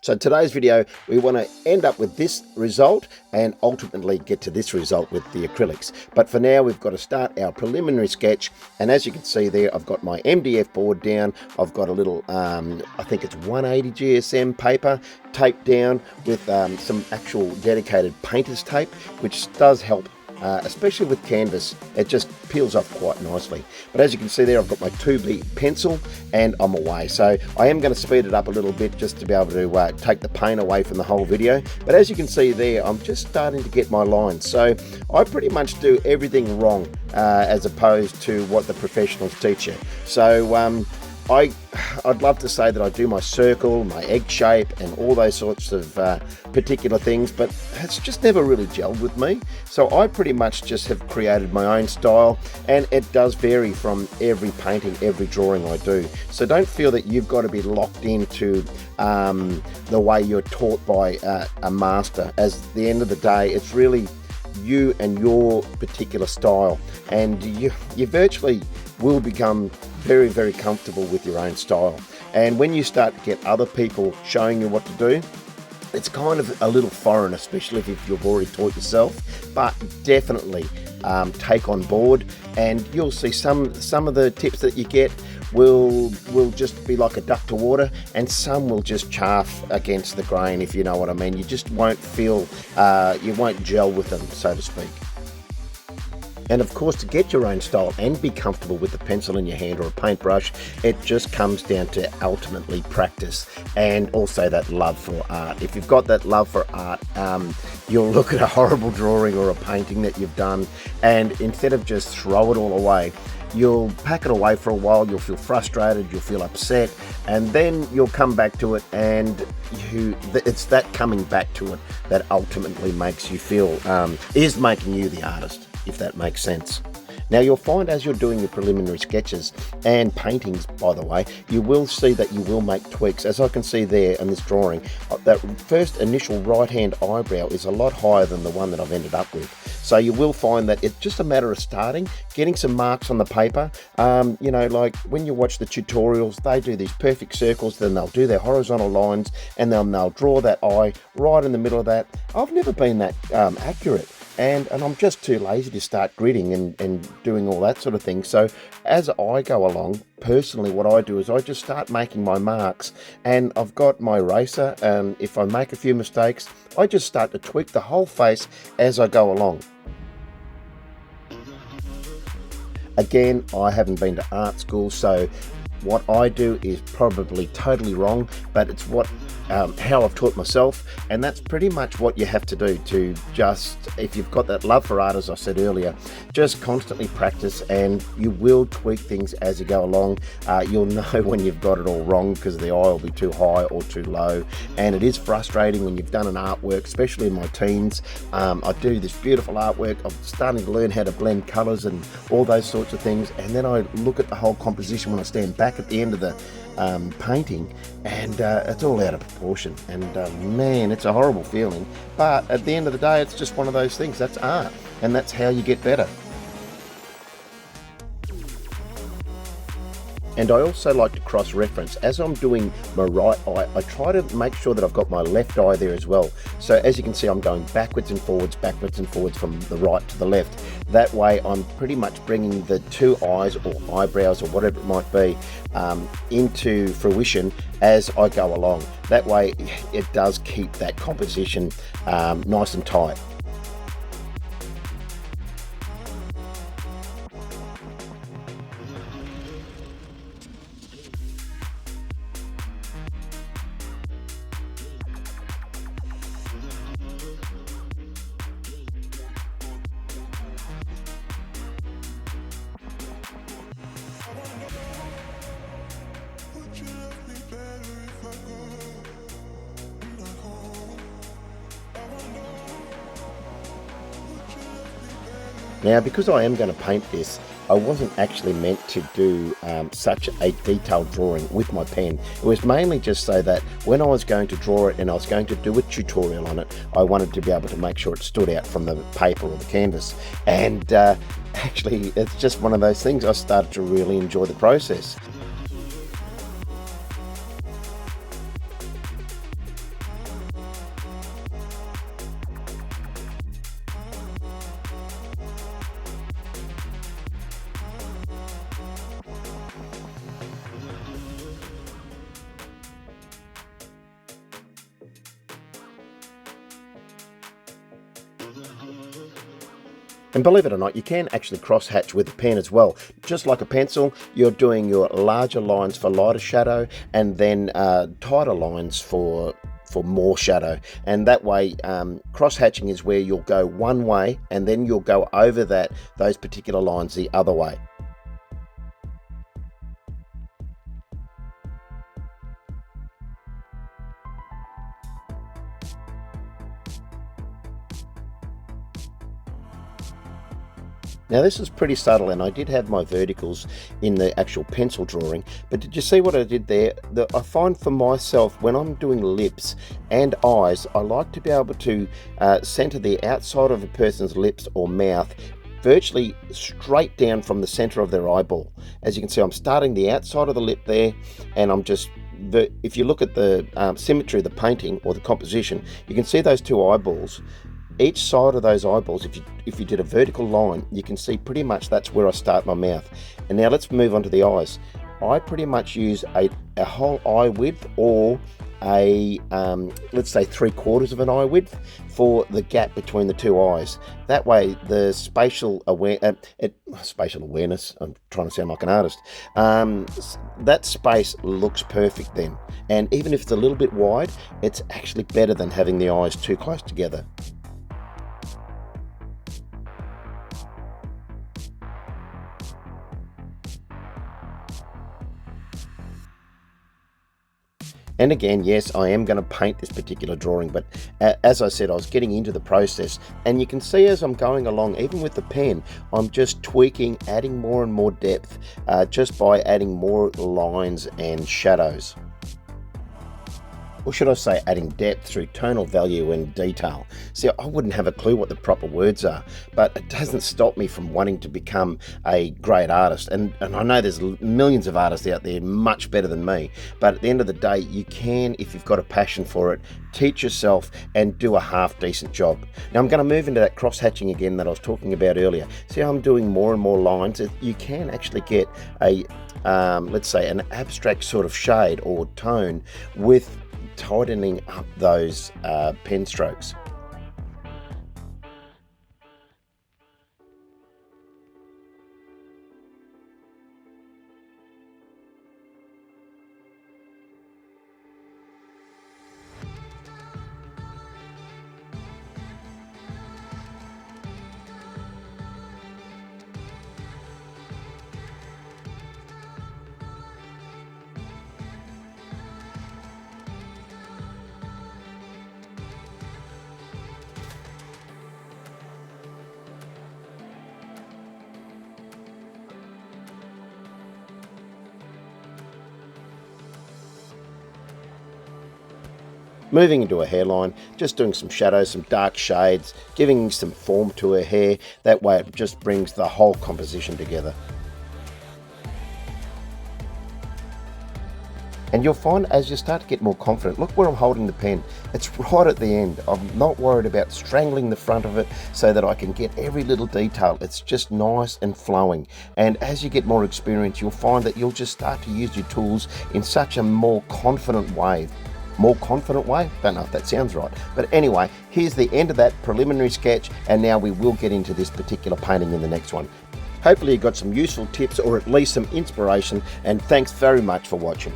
So today's video, we want to end up with this result and ultimately get to this result with the acrylics. But for now, we've got to start our preliminary sketch. And as you can see there, I've got my MDF board down. I've got a little, I think it's 180 GSM paper taped down with some actual dedicated painter's tape, which does help. Especially with canvas, it just peels off quite nicely. But as you can see there, I've got my 2B pencil and I'm away. So I am going to speed it up a little bit just to be able to take the pain away from the whole video. But as you can see there, I'm just starting to get my lines. So I pretty much do everything wrong as opposed to what the professionals teach you. So I'd love to say that I do my circle, my egg shape and all those sorts of particular things, but it's just never really gelled with me. So I pretty much just have created my own style, and it does vary from every painting, every drawing I do. So don't feel that you've got to be locked into the way you're taught by a master. As at the end of the day, it's really you and your particular style, and you virtually will become very, very comfortable with your own style. And when you start to get other people showing you what to do, it's kind of a little foreign, especially if you've already taught yourself, but definitely take on board, and you'll see some of the tips that you get will just be like a duck to water, and some will just chaff against the grain, if you know what I mean. You just won't feel, you won't gel with them, so to speak. And of course, to get your own style and be comfortable with a pencil in your hand or a paintbrush, it just comes down to ultimately practice and also that love for art. If you've got that love for art, you'll look at a horrible drawing or a painting that you've done, and instead of just throw it all away, you'll pack it away for a while. You'll feel frustrated, you'll feel upset, and then you'll come back to it, and it's that coming back to it that ultimately makes you feel, is making you the artist, if that makes sense. Now you'll find as you're doing your preliminary sketches and paintings, by the way, you will see that you will make tweaks. As I can see there in this drawing, that first initial right hand eyebrow is a lot higher than the one that I've ended up with. So you will find that it's just a matter of starting, getting some marks on the paper. You know, like when you watch the tutorials, they do these perfect circles, then they'll do their horizontal lines, and then they'll draw that eye right in the middle of that. I've never been that accurate. And I'm just too lazy to start gridding and doing all that sort of thing. So as I go along, personally, what I do is I just start making my marks, and I've got my eraser, and if I make a few mistakes, I just start to tweak the whole face as I go along. Again, I haven't been to art school, so what I do is probably totally wrong, but it's how I've taught myself, and that's pretty much what you have to do to just, if you've got that love for art, as I said earlier, just constantly practice, and you will tweak things as you go along. You'll know when you've got it all wrong because the eye will be too high or too low, and it is frustrating when you've done an artwork, especially in my teens. I do this beautiful artwork, I'm starting to learn how to blend colours and all those sorts of things, and then I look at the whole composition when I stand back at the end of the painting, and it's all out of proportion, and man, it's a horrible feeling. But at the end of the day, it's just one of those things. That's art, and that's how you get better. And I also like to cross-reference. As I'm doing my right eye, I try to make sure that I've got my left eye there as well. So as you can see, I'm going backwards and forwards from the right to the left. That way, I'm pretty much bringing the two eyes or eyebrows or whatever it might be into fruition as I go along. That way, it does keep that composition nice and tight. Now, because I am going to paint this, I wasn't actually meant to do such a detailed drawing with my pen. It was mainly just so that when I was going to draw it and I was going to do a tutorial on it, I wanted to be able to make sure it stood out from the paper or the canvas. And actually, it's just one of those things. I started to really enjoy the process. And believe it or not, you can actually cross-hatch with a pen as well. Just like a pencil, you're doing your larger lines for lighter shadow, and then tighter lines for more shadow. And that way, cross-hatching is where you'll go one way and then you'll go over those particular lines the other way. Now this is pretty subtle, and I did have my verticals in the actual pencil drawing, but did you see what I did there? I find for myself, when I'm doing lips and eyes, I like to be able to center the outside of a person's lips or mouth virtually straight down from the center of their eyeball. As you can see, I'm starting the outside of the lip there, and I'm just, if you look at the symmetry of the painting or the composition, you can see those two eyeballs. Each side of those eyeballs, if you did a vertical line, you can see pretty much that's where I start my mouth. And now let's move on to the eyes. I pretty much use a whole eye width, or let's say 3/4 of an eye width for the gap between the two eyes. That way the spatial awareness, I'm trying to sound like an artist, that space looks perfect then. And even if it's a little bit wide, it's actually better than having the eyes too close together. And again, yes, I am going to paint this particular drawing, but as I said, I was getting into the process, and you can see as I'm going along, even with the pen, I'm just tweaking, adding more and more depth, just by adding more lines and shadows. Or should I say adding depth through tonal value and detail. See, I wouldn't have a clue what the proper words are, but it doesn't stop me from wanting to become a great artist. And I know there's millions of artists out there much better than me, but at the end of the day, you can, if you've got a passion for it, teach yourself and do a half decent job. Now I'm going to move into that cross-hatching again that I was talking about earlier. See how I'm doing more and more lines? You can actually get a, let's say, an abstract sort of shade or tone with tightening up those pen strokes. Moving into a hairline, just doing some shadows, some dark shades, giving some form to her hair. That way it just brings the whole composition together. And you'll find as you start to get more confident, look where I'm holding the pen. It's right at the end. I'm not worried about strangling the front of it so that I can get every little detail. It's just nice and flowing. And as you get more experience, you'll find that you'll just start to use your tools in such a more confident way. More confident way? Don't know if that sounds right. But anyway, here's the end of that preliminary sketch, and now we will get into this particular painting in the next one. Hopefully you got some useful tips or at least some inspiration, and thanks very much for watching.